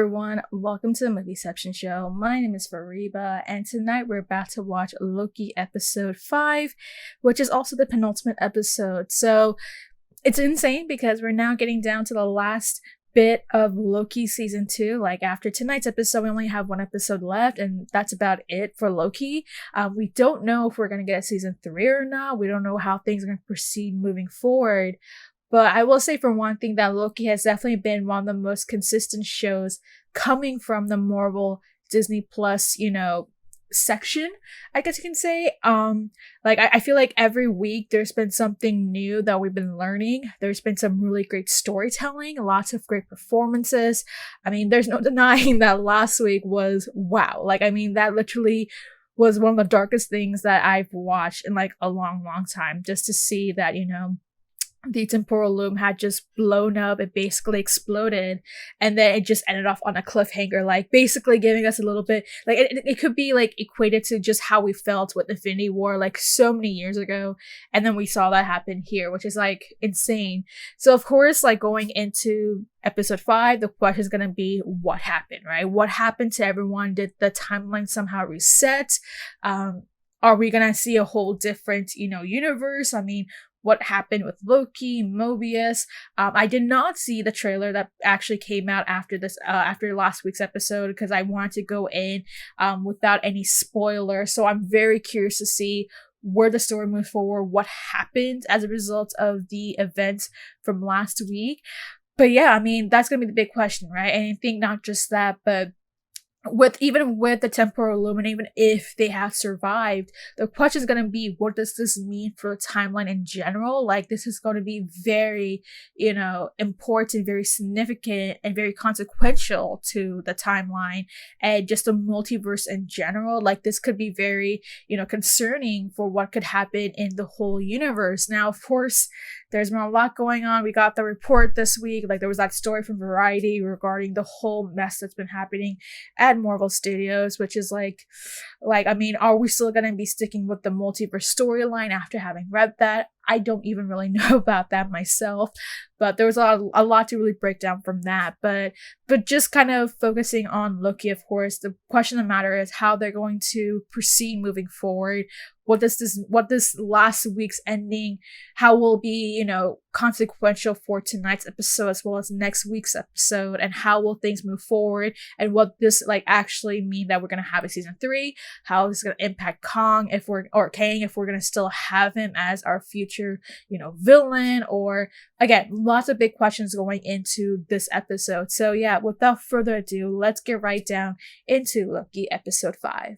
everyone, welcome to the Movieception Show. My name is Fariba, and tonight we're about to watch Loki episode 5, which is also the penultimate episode. So it's insane because we're now getting down to the last bit of Loki season 2. Like after tonight's episode, we only have one episode left, and that's about it for Loki. We don't know if we're going to get a season 3 or not. We don't know how things are going to proceed moving forward. But I will say for one thing that Loki has definitely been one of the most consistent shows coming from the Marvel Disney Plus, section, I guess you can say. I feel like every week there's been something new that we've been learning. There's been some really great storytelling, lots of great performances. I mean, there's no denying that last week was wow. That literally was one of the darkest things that I've watched in like a long time, just to see that, the temporal loom had just blown up. It basically exploded, and then it just ended off on a cliffhanger, like basically giving us a little bit, like it could be like equated to just how we felt with Infinity War like so many years ago, and then we saw that happen here, which is like insane. So of course, like going into episode 5, the question is gonna be what happened, right? What happened to everyone? Did the timeline somehow reset? Are we gonna see a whole different, universe? I mean, what happened with Loki, Mobius? I did not see the trailer that actually came out after this, after last week's episode, because I wanted to go in without any spoiler. So I'm very curious to see where the story moves forward, what happened as a result of the events from last week. But yeah, I mean, that's gonna be the big question, right? And I think not just that, but even with the temporal loom, and even if they have survived, the question is going to be, what does this mean for the timeline in general? Like, this is going to be very, important, very significant, and very consequential to the timeline and just the multiverse in general. Like, this could be very, concerning for what could happen in the whole universe. Now, of course, there's been a lot going on. We got the report this week. Like, there was that story from Variety regarding the whole mess that's been happening at Marvel Studios, which is like, I mean, are we still going to be sticking with the multiverse storyline after having read that? I don't even really know about that myself, but there was a lot to really break down from that. But just kind of focusing on Loki, of course, the question of the matter is how they're going to proceed moving forward. What this last week's ending, how will be, consequential for tonight's episode as well as next week's episode, and how will things move forward, and what this actually mean that we're gonna have a season 3, how is gonna impact Kang if we're gonna still have him as our future, villain, or again, lots of big questions going into this episode. So yeah, without further ado, let's get right down into Loki episode 5.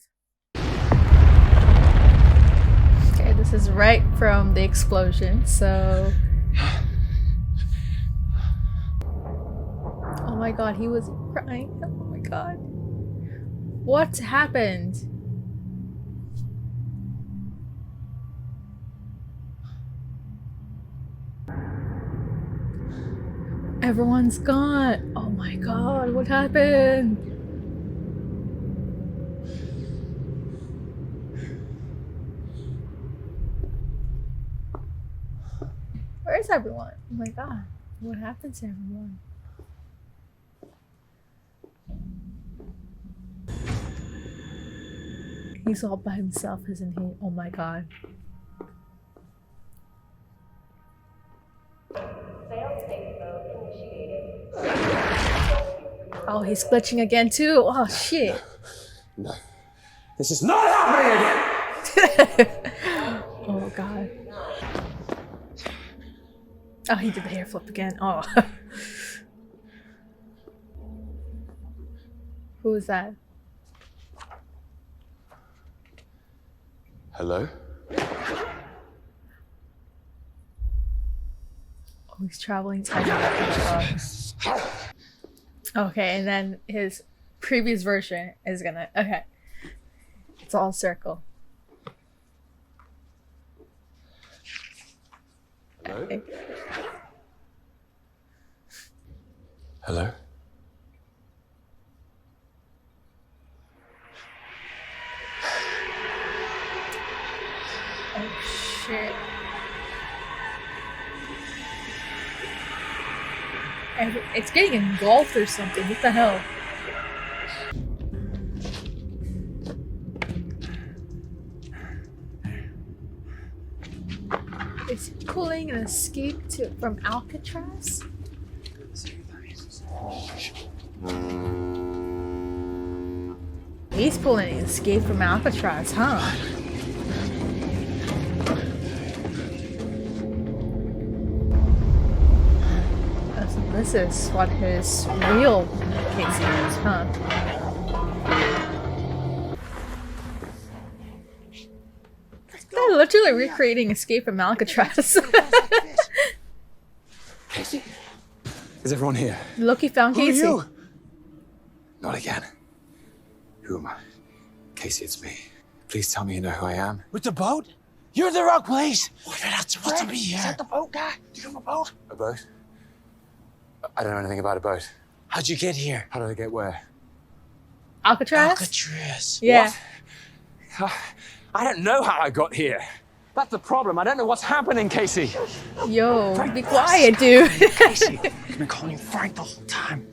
This is right from the explosion, so... Oh my god, he was crying. Oh my god. What happened? Everyone's gone. Oh my god, what happened? Where's everyone? Oh my god. What happened to everyone? He's all by himself, isn't he? Oh my god. Oh, he's glitching again too. Oh shit. No. This is not happening again! Oh god. Oh, he did the hair flip again. Oh. Who is that? Hello? Oh, he's traveling time. Okay, and then his previous version is gonna... Okay. It's all circle. Hello? Okay. Hello? Oh shit. It's getting engulfed or something. What the hell? Is he pulling an escape from Alcatraz? He's pulling an escape from Alcatraz, huh? This is what his real Casey is, huh? They're literally recreating Escape from Alcatraz. Casey? Is everyone here? Loki found Casey. Who are you? Not again. Who am I? Casey, it's me. Please tell me you know who I am. With the boat? You're in the wrong place. You're not supposed to be here. Is that the boat guy? Do you have a boat? A boat? I don't know anything about a boat. How'd you get here? How did I get where? Alcatraz? Alcatraz. Yeah. What? I don't know how I got here. That's the problem. I don't know what's happening, Casey. Yo, be quiet, dude. Casey, you've been calling Frank the whole time.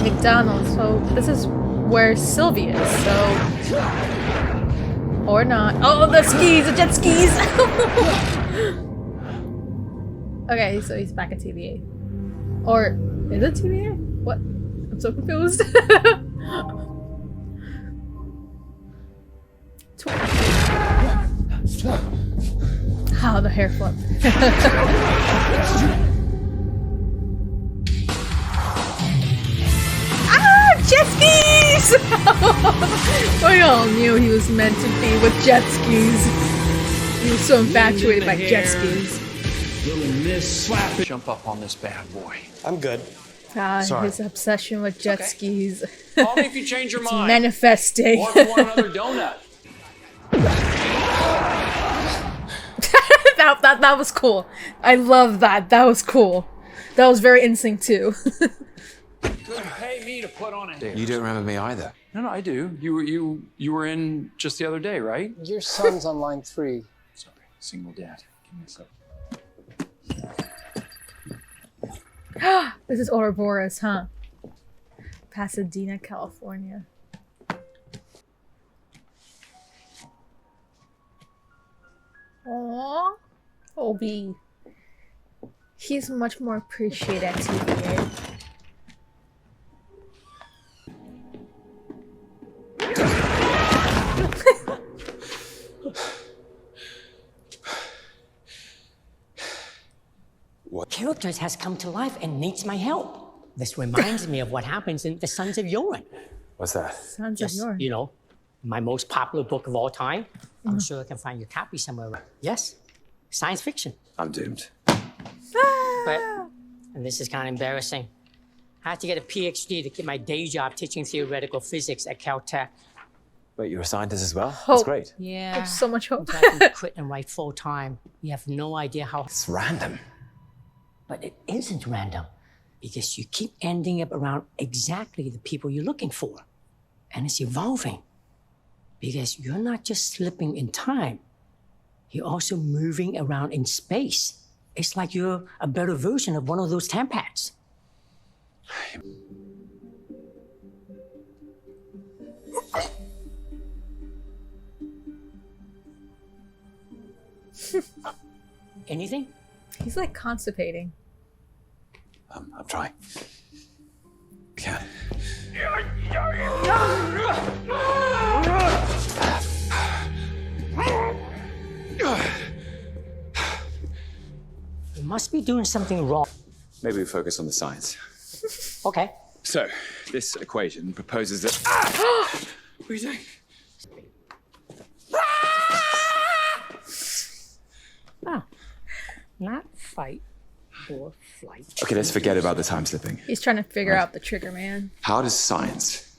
McDonald's. So this is where Sylvie is. So, or not. Oh, the skis, the jet skis. Okay, so he's back at TVA. Or is it TVA? What? I'm so confused. How the hair flip. Jet skis! We all knew he was meant to be with jet skis. He was so infatuated by jet skis. Little Miss Slap. Jump up on this bad boy. I'm good. Sorry. His obsession with jet skis. Call me if you change your It's mind. manifesting. Or if you want another donut. that was cool. I love that. That was cool. That was very instinct too. Couldn't pay me to put on a hair. You don't remember me either. No, I do. You were in just the other day, right? Your son's on line 3. Sorry, single dad. Give me a sec. This is Ouroboros, huh? Pasadena, California. Aww. Obi. He's much more appreciated at TVA. Characters has come to life and needs my help. This reminds me of what happens in The Sons of Yoren. What's that? Sons Just, of Yorn. you know, my most popular book of all time. I'm sure I can find your copy somewhere around. Yes, science fiction. I'm doomed. But, and this is kind of embarrassing, I had to get a PhD to keep my day job teaching theoretical physics at Caltech. Wait, you're a scientist as well? That's Hope. great. Yeah. There's so much hope. So I can quit and write full time. You have no idea how. It's random. But it isn't random because you keep ending up around exactly the people you're looking for. And it's evolving because you're not just slipping in time, you're also moving around in space. It's like you're a better version of one of those tampads. Anything? He's like constipating. I'm trying. Can't. You must be doing something wrong. Maybe we focus on the science. Okay. So, this equation proposes that... What are you doing? Oh, not fight or flight. Okay, let's forget about the time slipping. He's trying to figure out the trigger man. How does science...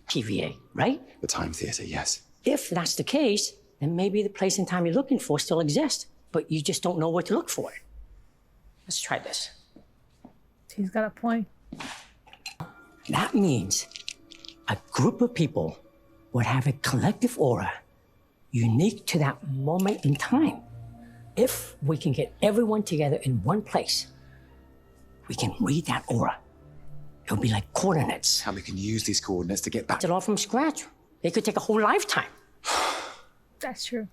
TVA, right? The time theater, yes. If that's the case, then maybe the place and time you're looking for still exists, but you just don't know where to look for it. Let's try this. He's got a point. That means a group of people would have a collective aura unique to that moment in time. If we can get everyone together in one place, we can read that aura. It'll be like coordinates. And we can use these coordinates to get back. It's all from scratch. It could take a whole lifetime. That's true.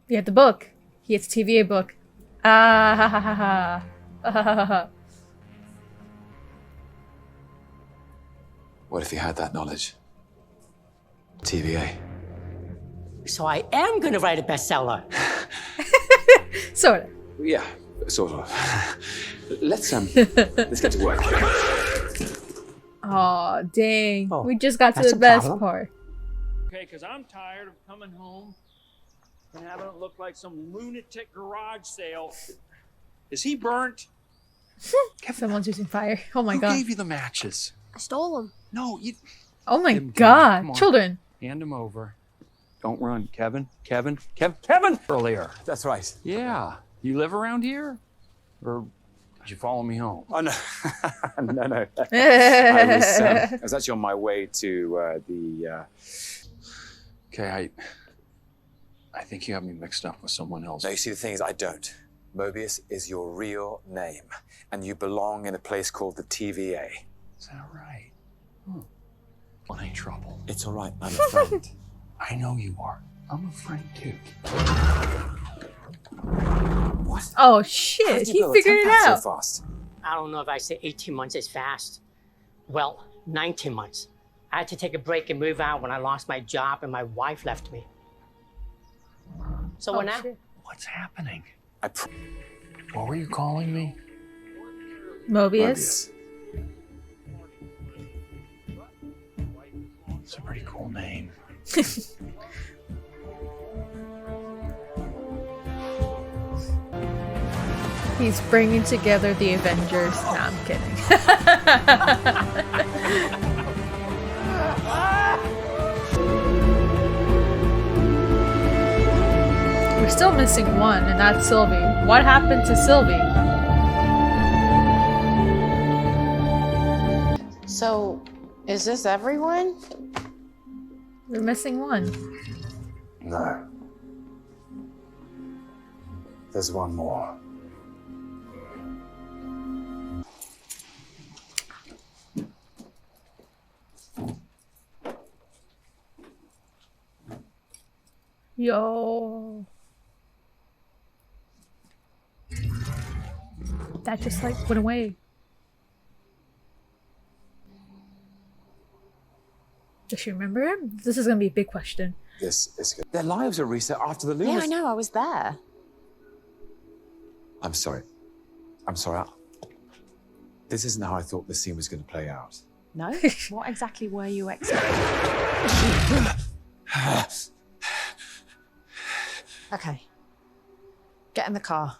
You have the book. He gets TVA book. Ah ha ha ha ha. Ah, ha, ha, ha. What if he had that knowledge? TVA. So I am gonna write a bestseller. Sort of. Yeah, sort of. Let's get to work. Aw, dang. Oh, We just got to that's the a best problem. part. Okay, because I'm tired of coming home and having it look like some lunatic garage sale. Is he burnt? Someone's using fire. Oh my Who god. gave you the matches? I stole them. No, you Oh my Give 'em to me. god. Come on. Children. hand him over. Don't run, Kevin. Kevin earlier. That's right. Yeah. You live around here? Or did you follow me home? Oh no, no. I I was actually on my way to the. Okay, I think you have me mixed up with someone else. No, you see, the thing is, I don't. Mobius is your real name, and you belong in a place called the TVA. Is that right? Well, ain't trouble. It's all right. I'm a friend. I know you are. I'm a friend too. What? Oh How shit, did you he build a figured it temp out. so fast? I don't know if I say 18 months is fast. Well, 19 months. I had to take a break and move out when I lost my job and my wife left me. So Oh, we're now. shit. What's happening? I What were you calling me? Mobius. It's a pretty cool name. He's bringing together the Avengers. Nah, I'm kidding. We're still missing one, and that's Sylvie. What happened to Sylvie? So, is this everyone? We're missing one. No. There's one more. Yo. That just like went away. Does she remember him? This is gonna be a big question. This is good. Their lives are reset after the Yeah, Lunas. I know. I was there. I'm sorry. I'm sorry. This isn't how I thought the scene was going to play out. No? What exactly were you expecting? Okay. Get in the car.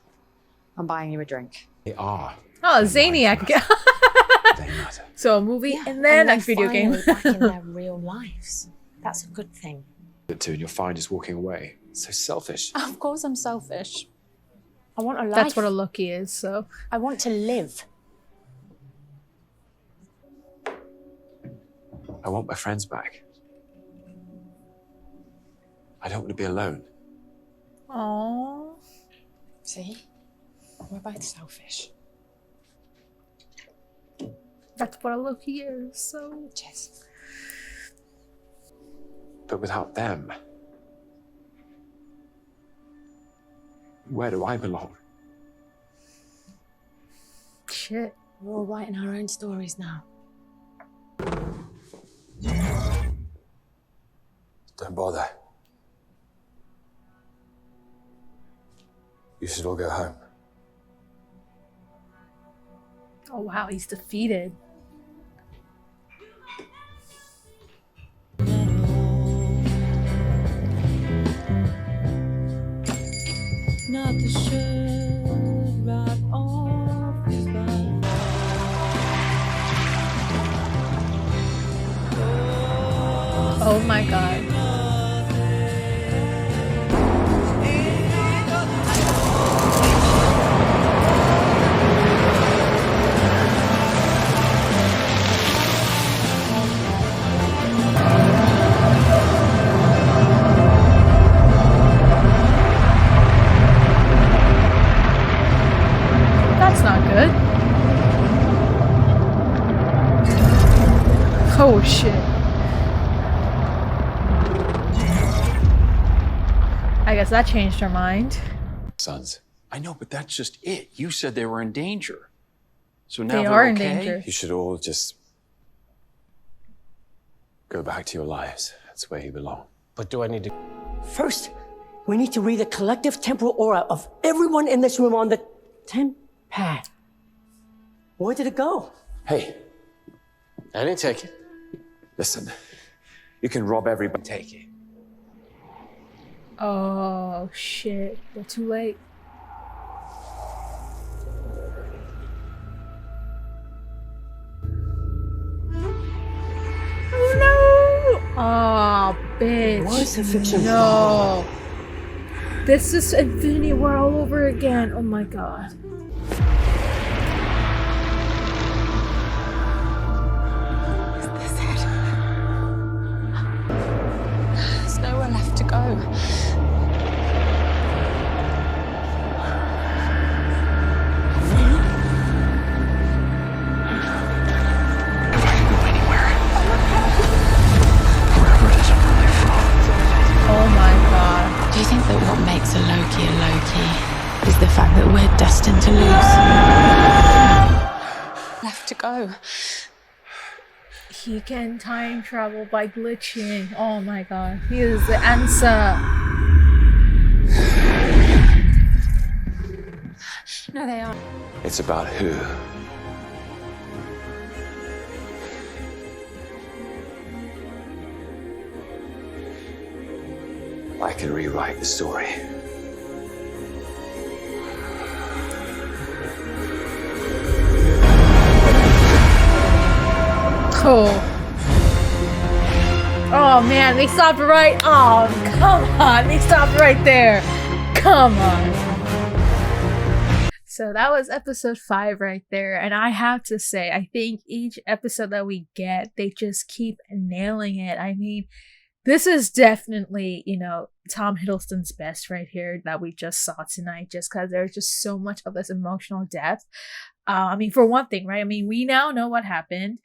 I'm buying you a drink. They are. Oh, Zaniac. They matter. So a movie and then next video game. back in their real lives. That's a good thing. Good too, and you're fine just walking away. So selfish. Of course I'm selfish. I want a life. That's what a Loki is, so. I want to live. I want my friends back. I don't want to be alone. Aww. See? We're both selfish. That's what a Loki is, so. Cheers. But without them, where do I belong? Shit. We're all writing our own stories now. Don't bother. You should all go home. Oh wow, he's defeated. Not the shirt right off his back. Oh my god. That's not good. Oh shit. I I guess that changed her mind. Sons. I know, but that's just it. You said they were in danger. So now They they're are in okay? danger. You should all just go back to your lives. That's where you belong. But do I need to? First, we need to read the collective temporal aura of everyone in this room on the temp pad. Where did it go? Hey, I didn't take it. listen. You can rob everybody. Take it. Oh shit! They're too late. Oh no! Oh bitch! Where's the fiction? No! This is Infinity War all over again. Oh my god. There's nowhere left to go. If I can go anywhere, wherever it is I'm really from. Oh my god. Do you think that what makes a Loki is the fact that we're destined to lose? Left to go. He can time travel by glitching. Oh my god. He is the answer. No, they aren't. It's about who. I can rewrite the story. Cool. Oh man, they stopped right. Oh, come on. They stopped right there. Come on. So that was episode 5 right there. And I have to say, I think each episode that we get, they just keep nailing it. I mean, this is definitely, Tom Hiddleston's best right here that we just saw tonight, just because there's just so much of this emotional depth. I mean, for one thing, right? I mean, we now know what happened.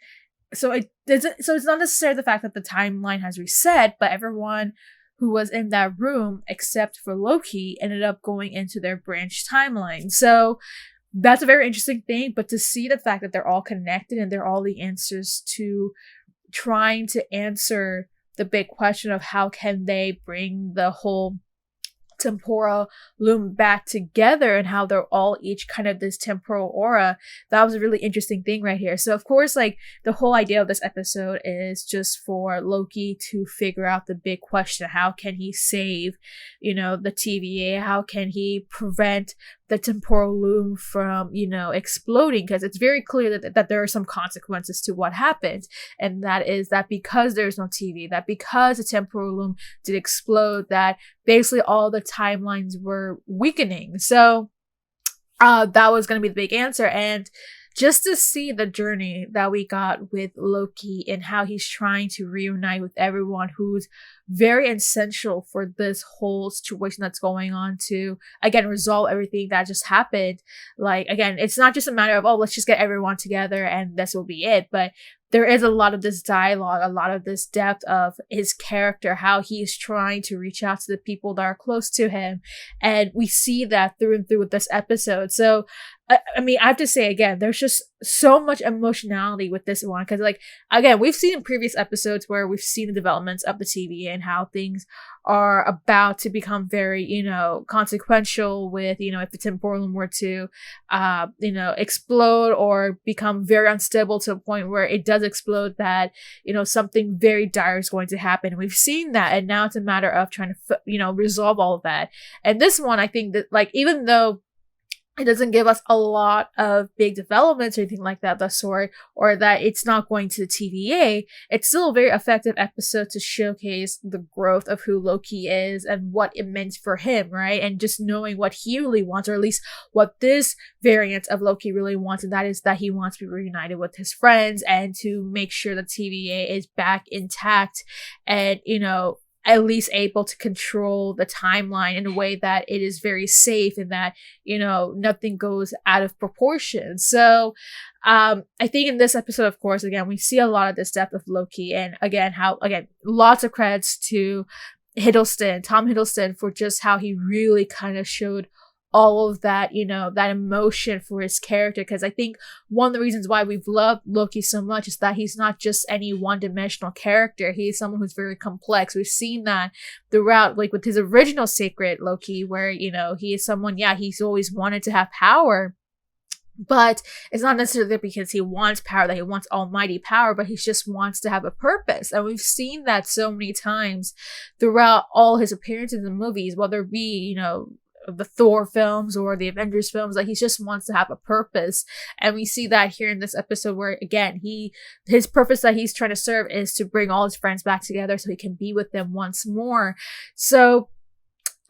So it's not necessarily the fact that the timeline has reset, but everyone who was in that room, except for Loki, ended up going into their branch timeline. So that's a very interesting thing. But to see the fact that they're all connected and they're all the answers to trying to answer the big question of how can they bring the whole temporal loom back together and how they're all each kind of this temporal aura, that was a really interesting thing right here. So of course, like, the whole idea of this episode is just for Loki to figure out the big question: how can he save the TVA? How can he prevent the temporal loom from exploding? Because it's very clear that there are some consequences to what happened, and that is that because there's no TV, that because the temporal loom did explode, that basically all the timelines were weakening. So that was going to be the big answer. And just to see the journey that we got with Loki and how he's trying to reunite with everyone who's very essential for this whole situation that's going on to, again, resolve everything that just happened. Like, again, it's not just a matter of, oh, let's just get everyone together and this will be it. But there is a lot of this dialogue, a lot of this depth of his character, how he's trying to reach out to the people that are close to him. And we see that through and through with this episode. So, I mean, I have to say again, there's just so much emotionality with this one. Because, like, again, we've seen in previous episodes where we've seen the developments of the TVA and how things are about to become very, consequential with, if the temporal loom were to, explode or become very unstable to a point where it does explode, that, something very dire is going to happen. We've seen that. And now it's a matter of trying to, resolve all of that. And this one, I think that, like, even though it doesn't give us a lot of big developments or anything like that, the sort, or that it's not going to the TVA, it's still a very effective episode to showcase the growth of who Loki is and what it meant for him, right? And just knowing what he really wants, or at least what this variant of Loki really wants, and that is that he wants to be reunited with his friends and to make sure the TVA is back intact and, at least able to control the timeline in a way that it is very safe and that, nothing goes out of proportion. So I think in this episode, of course, again, we see a lot of this depth of Loki, and again, lots of credits to Tom Hiddleston, for just how he really kind of showed all of that, that emotion for his character. Because I think one of the reasons why we've loved Loki so much is that he's not just any one-dimensional character. He's someone who's very complex. We've seen that throughout, like with his original Sacred Loki, where, he is someone, he's always wanted to have power. But it's not necessarily because he wants power, that he wants almighty power, but he just wants to have a purpose. And we've seen that so many times throughout all his appearances in movies, whether it be, the Thor films or the Avengers films, like he just wants to have a purpose. And we see that here in this episode where, again, his purpose that he's trying to serve is to bring all his friends back together so he can be with them once more. So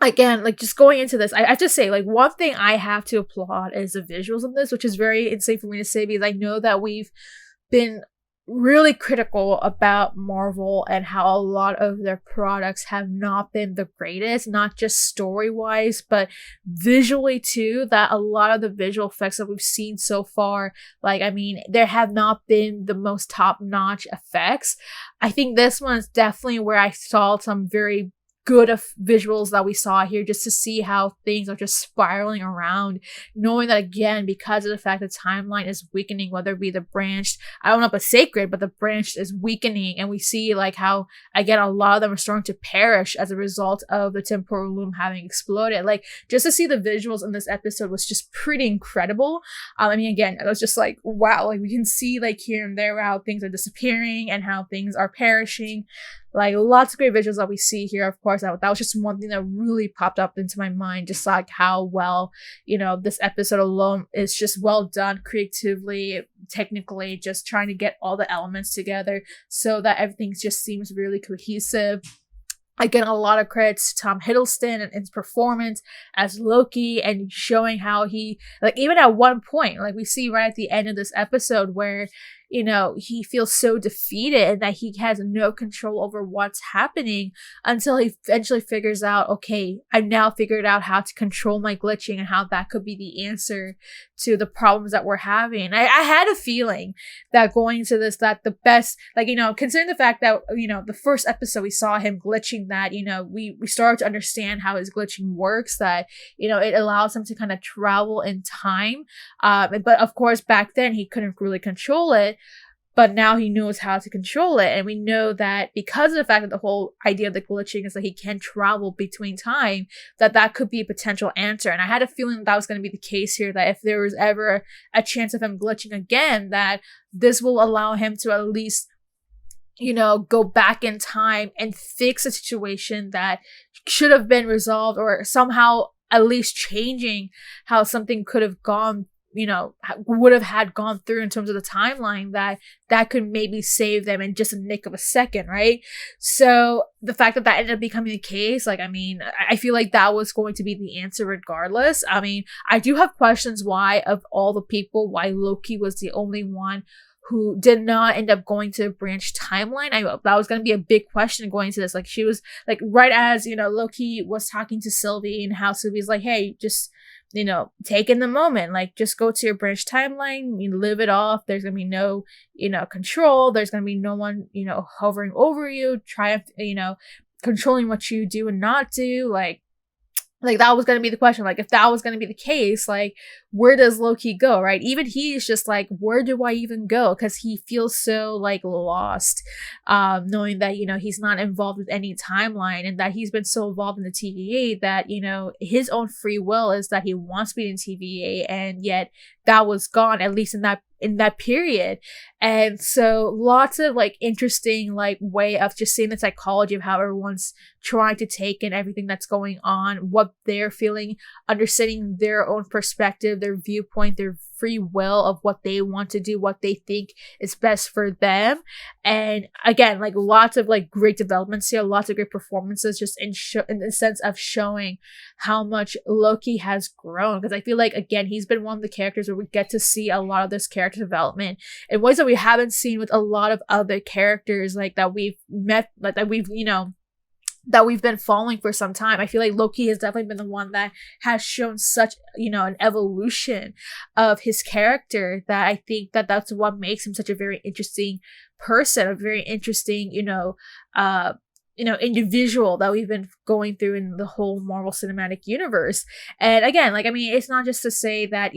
again, like just going into this, I have to say, like, one thing I have to applaud is the visuals in this, which is very insane for me to say, because I know that we've been really critical about Marvel and how a lot of their products have not been the greatest, not just story-wise, but visually too, that a lot of the visual effects that we've seen so far, like, I mean, there have not been the most top-notch effects. I think this one's definitely where I saw some very good of visuals that we saw here, just to see how things are just spiraling around, knowing that, again, because of the fact that timeline is weakening, whether it be the branched, I don't know if it's sacred, but the branched is weakening, and we see like how, again, a lot of them are starting to perish as a result of the temporal loom having exploded. Like, just to see the visuals in this episode was just pretty incredible. I mean, again, it was just like, wow, like we can see like here and there how things are disappearing and how things are perishing. Like, lots of great visuals that we see here. Of course, that was just one thing that really popped up into my mind, just like how well, this episode alone is just well done creatively, technically, just trying to get all the elements together so that everything just seems really cohesive. Again, a lot of credits to Tom Hiddleston and his performance as Loki, and showing how he, like, even at one point, like we see right at the end of this episode where, he feels so defeated and that he has no control over what's happening, until he eventually figures out, okay, I've now figured out how to control my glitching and how that could be the answer to the problems that we're having. I had a feeling that going into this, that the best, like, considering the fact that, the first episode we saw him glitching, that, we started to understand how his glitching works, that, it allows him to kind of travel in time. But of course, back then he couldn't really control it. But now he knows how to control it. And we know that because of the fact that the whole idea of the glitching is that he can travel between time, that could be a potential answer. And I had a feeling that was going to be the case here, that if there was ever a chance of him glitching again, that this will allow him to at least, go back in time and fix a situation that should have been resolved, or somehow at least changing how something could have gone, would have had gone through in terms of the timeline, that could maybe save them in just a nick of a second, right? So the fact that ended up becoming the case, like, I mean, I feel like that was going to be the answer regardless. I mean, I do have questions why, of all the people, why Loki was the only one who did not end up going to a branch timeline. That was going to be a big question going into this. Like, she was like, right as, Loki was talking to Sylvie, and how Sylvie's like, hey, just, take in the moment, like, just go to your branch timeline, you live it off. There's going to be no, control. There's going to be no one, hovering over you, controlling what you do and not do. Like that was going to be the question. Like, if that was going to be the case, like, where does Loki go, right? Even he's just like, where do I even go? Because he feels so, like, lost, knowing that, he's not involved with any timeline, and that he's been so involved in the TVA that, his own free will is that he wants to be in TVA, and yet that was gone, at least in that period. And so lots of, like, interesting, like, way of just seeing the psychology of how everyone's trying to take in everything that's going on, what they're feeling, understanding their own perspective, their viewpoint, their free will of what they want to do, what they think is best for them. And again, like, lots of, like, great developments here, lots of great performances, just in the sense of showing how much Loki has grown. Because I feel like, again, he's been one of the characters where we get to see a lot of this character development in ways that we haven't seen with a lot of other characters, like, that we've met, like, that we've, that we've been following for some time. I feel like Loki has definitely been the one that has shown such, an evolution of his character, that I think that that's what makes him such a very interesting person, a very interesting, individual that we've been going through in the whole Marvel Cinematic Universe. And again, like, I mean, it's not just to say that,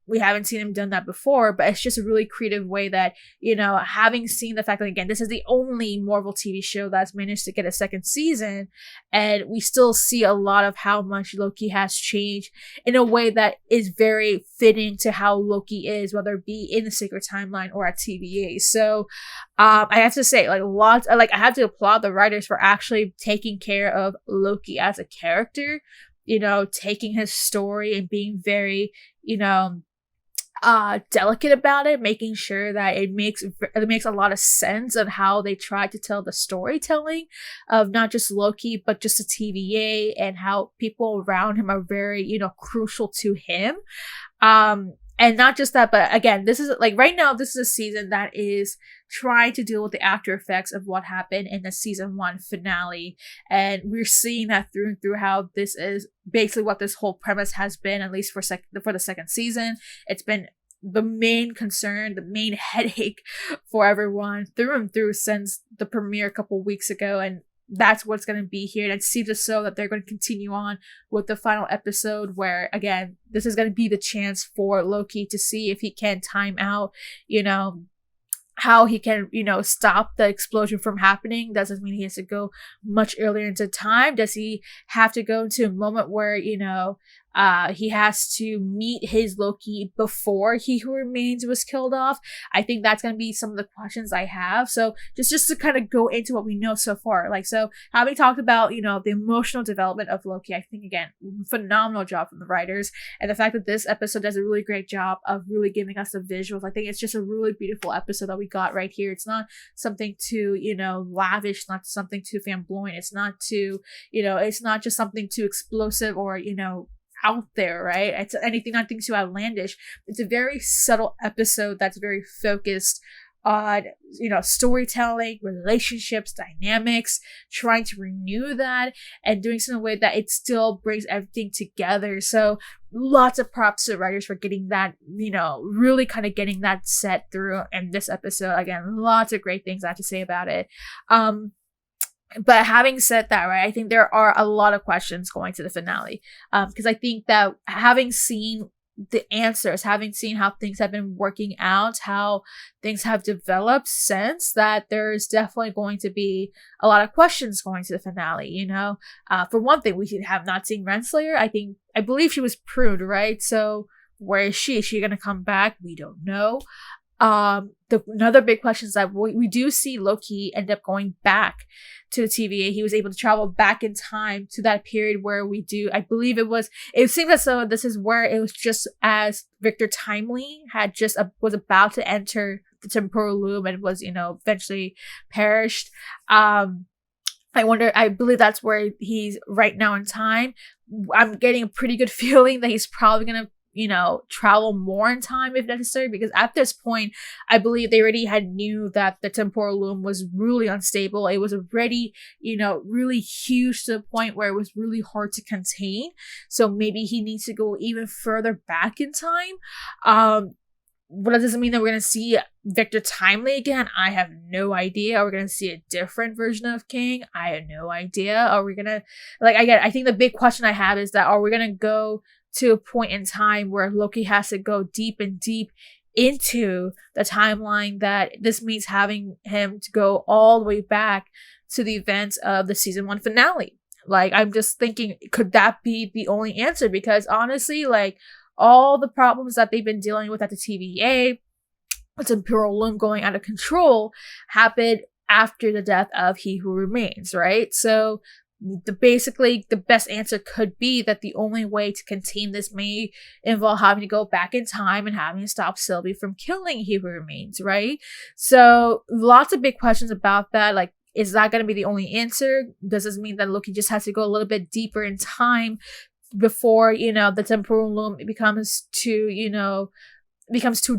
we haven't seen him done that before, but it's just a really creative way that, having seen the fact that, again, this is the only Marvel TV show that's managed to get a second season, and we still see a lot of how much Loki has changed in a way that is very fitting to how Loki is, whether it be in the Sacred Timeline or at TVA. So, I have to say, I have to applaud the writers for actually taking care of Loki as a character, taking his story and being very, delicate about it, making sure that it makes a lot of sense of how they try to tell the storytelling of not just Loki but just the TVA, and how people around him are very crucial to him. And not just that, but again, this is like right now, this is a season that is trying to deal with the after effects of what happened in the season 1 finale. And we're seeing that through and through, how this is basically what this whole premise has been, at least for the second season. It's been the main concern, the main headache for everyone through and through since the premiere a couple weeks ago. And that's what's going to be here. And it seems as so that they're going to continue on with the final episode, where, again, this is going to be the chance for Loki to see if he can time out, how he can, stop the explosion from happening. Doesn't mean he has to go much earlier into time. Does he have to go into a moment where, he has to meet his Loki before He Who Remains was killed off? I think that's going to be some of the questions I have. So just to kind of go into what we know so far. So having talked about, the emotional development of Loki, I think, again, phenomenal job from the writers. And the fact that this episode does a really great job of really giving us the visuals. I think it's just a really beautiful episode that we got right here. It's not something too, lavish, not something too flamboyant. It's not too, it's not just something too explosive or, out there, right? It's nothing too outlandish. It's a very subtle episode that's very focused on, storytelling, relationships, dynamics, trying to renew that and doing so in a way that it still brings everything together. So lots of props to the writers for getting that, really kind of getting that set through in this episode. Again, lots of great things I have to say about it. But having said that, right, I think there are a lot of questions going to the finale. Because I think that having seen the answers, having seen how things have been working out, how things have developed since, that there's definitely going to be a lot of questions going to the finale, For one thing, we have not seen Renslayer. I believe she was pruned, right? So where is she? Is she going to come back? We don't know. Another big question is that we do see Loki end up going back to the TVA. He was able to travel back in time to that period where it seems as though this is where it was just as Victor Timely was about to enter the temporal loop and was, eventually perished. I believe that's where he's right now in time. I'm getting a pretty good feeling that he's probably going to, travel more in time if necessary, because at this point, I believe they already knew that the temporal loom was really unstable. It was already, really huge to the point where it was really hard to contain. So maybe he needs to go even further back in time. But that doesn't mean that we're going to see Victor Timely again. I have no idea. Are we going to see a different version of King? I have no idea. Are we going to, I think the big question I have is that, are we going to go to a point in time where Loki has to go deep and deep into the timeline, that this means having him to go all the way back to the events of the season 1 finale? I'm just thinking, could that be the only answer? Because honestly, all the problems that they've been dealing with at the TVA, with Imperial Loom going out of control, happened after the death of He Who Remains, right? So the best answer could be that the only way to contain this may involve having to go back in time and having to stop Sylvie from killing He Who Remains, right? So lots of big questions about that. Is that going to be the only answer? Does this mean that Loki just has to go a little bit deeper in time before, the temporal loom becomes too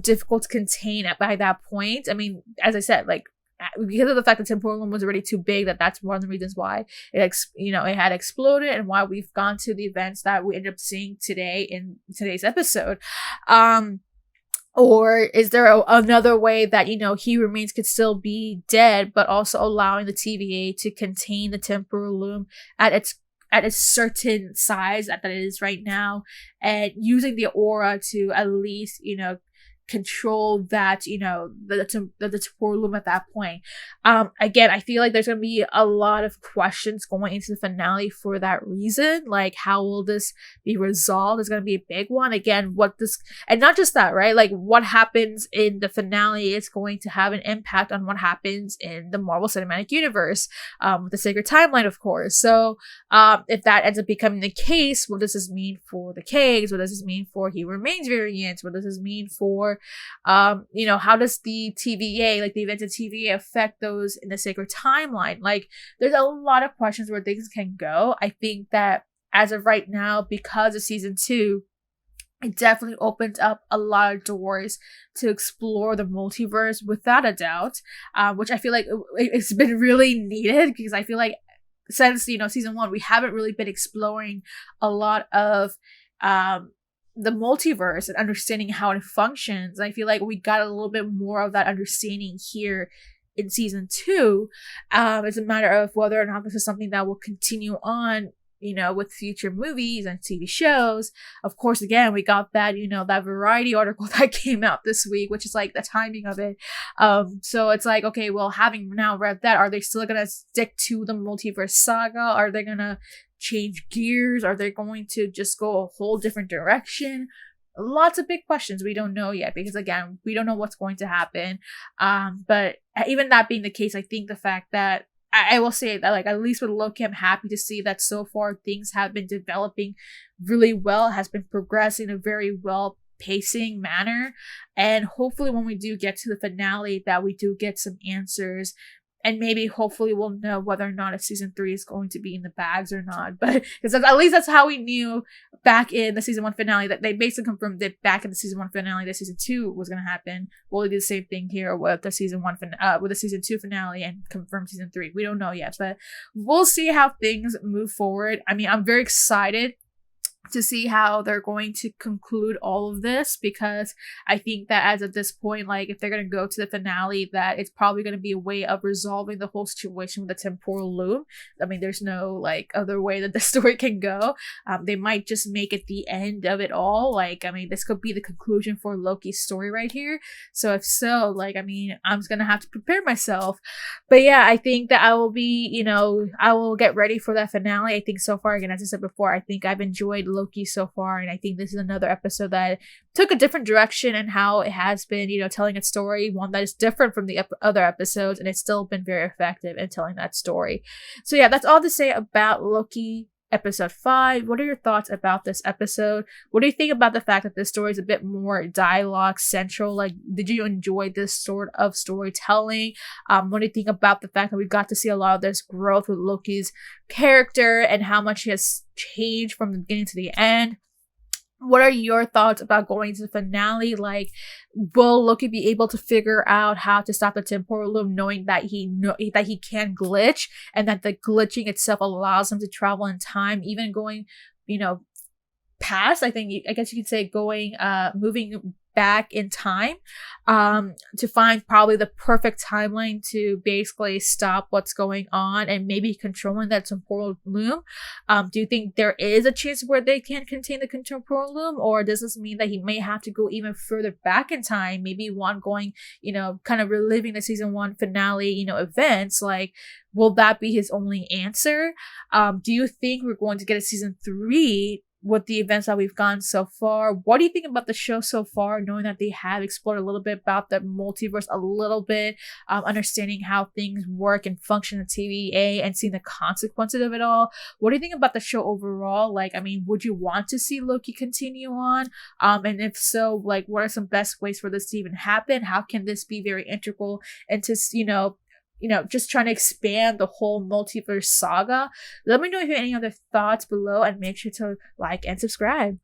difficult to contain by that point? I mean, as I said, because of the fact that temporal loom was already too big, that's one of the reasons why it had exploded, and why we've gone to the events that we ended up seeing today in today's episode. Or is there another way that, he remains could still be dead, but also allowing the TVA to contain the temporal loom at its certain size that it is right now, and using the aura to at least, control that, the temporal loom at that point. Again, I feel like there's gonna be a lot of questions going into the finale for that reason. Like, how will this be resolved is gonna be a big one. Again, and not just that, right? Like, what happens in the finale is going to have an impact on what happens in the Marvel Cinematic Universe, with the Sacred Timeline, of course. So, if that ends up becoming the case, what does this mean for the Kegs? What does this mean for He Remains variants? What does this mean for how does the TVA, like the events of TVA, affect those in the Sacred Timeline? Like, there's a lot of questions where things can go. I think that as of right now, because of season 2, it definitely opens up a lot of doors to explore the multiverse without a doubt, which I feel like it's been really needed, because I feel like since, season 1, we haven't really been exploring a lot of the multiverse and understanding how it functions. I feel like we got a little bit more of that understanding here in season 2. It's a matter of whether or not this is something that will continue on, with future movies and TV shows. Of course, again, we got that, that Variety article that came out this week, which is like the timing of it. So it's like, okay, well, having now read that, are they still gonna stick to the multiverse saga? Are they gonna change gears? Are they going to just go a whole different direction? Lots of big questions we don't know yet, because again, we don't know what's going to happen. But even that being the case, I think the fact that I will say that, like, at least with Loki, I'm happy to see that so far things have been developing really well, has been progressing in a very well pacing manner, and hopefully when we do get to the finale that we do get some answers, and maybe hopefully we'll know whether or not if season 3 is going to be in the bags or not. But because at least that's how we knew back in the season 1 finale, that they basically confirmed that back in the season 1 finale that season 2 was going to happen. We'll do the same thing here with the season 2 finale, and confirm season 3. We don't know yet, but we'll see how things move forward. I mean, I'm very excited to see how they're going to conclude all of this, because I think that as of this point, like, if they're going to go to the finale, that it's probably going to be a way of resolving the whole situation with the temporal loom. I mean, there's no like other way that the story can go. They might just make it the end of it all. Like, I mean, this could be the conclusion for Loki's story right here. So if so, like, I mean, I'm just gonna have to prepare myself. But yeah, I think that I will be, I will get ready for that finale. I think so far, again, as I said before, I think I've enjoyed Loki so far, and I think this is another episode that took a different direction and how it has been, telling its story, one that is different from the other episodes, and it's still been very effective in telling that story. So yeah, that's all to say about Loki episode 5. What are your thoughts about this episode? What do you think about the fact that this story is a bit more dialogue central? Like, did you enjoy this sort of storytelling? What do you think about the fact that we got to see a lot of this growth with Loki's character and how much he has changed from the beginning to the end? What are your thoughts about going to the finale? Like, will Loki be able to figure out how to stop the temporal loom, knowing that that he can glitch, and that the glitching itself allows him to travel in time, even going, past? I guess you could say going, moving back in time, to find probably the perfect timeline to basically stop what's going on and maybe controlling that temporal loom. Do you think there is a chance where they can contain the temporal loom, or does this mean that he may have to go even further back in time, maybe one going, kind of reliving the season 1 finale, events? Like, will that be his only answer? Do you think we're going to get a season 3 with the events that we've gone so far? What do you think about the show so far, knowing that they have explored a little bit about the multiverse, a little bit, understanding how things work and function in TVA, and seeing the consequences of it all? What do you think about the show overall? Like, I mean, would you want to see Loki continue on? And if so, like, what are some best ways for this to even happen? How can this be very integral into, just trying to expand the whole multiverse saga? Let me know if you have any other thoughts below, and make sure to like and subscribe.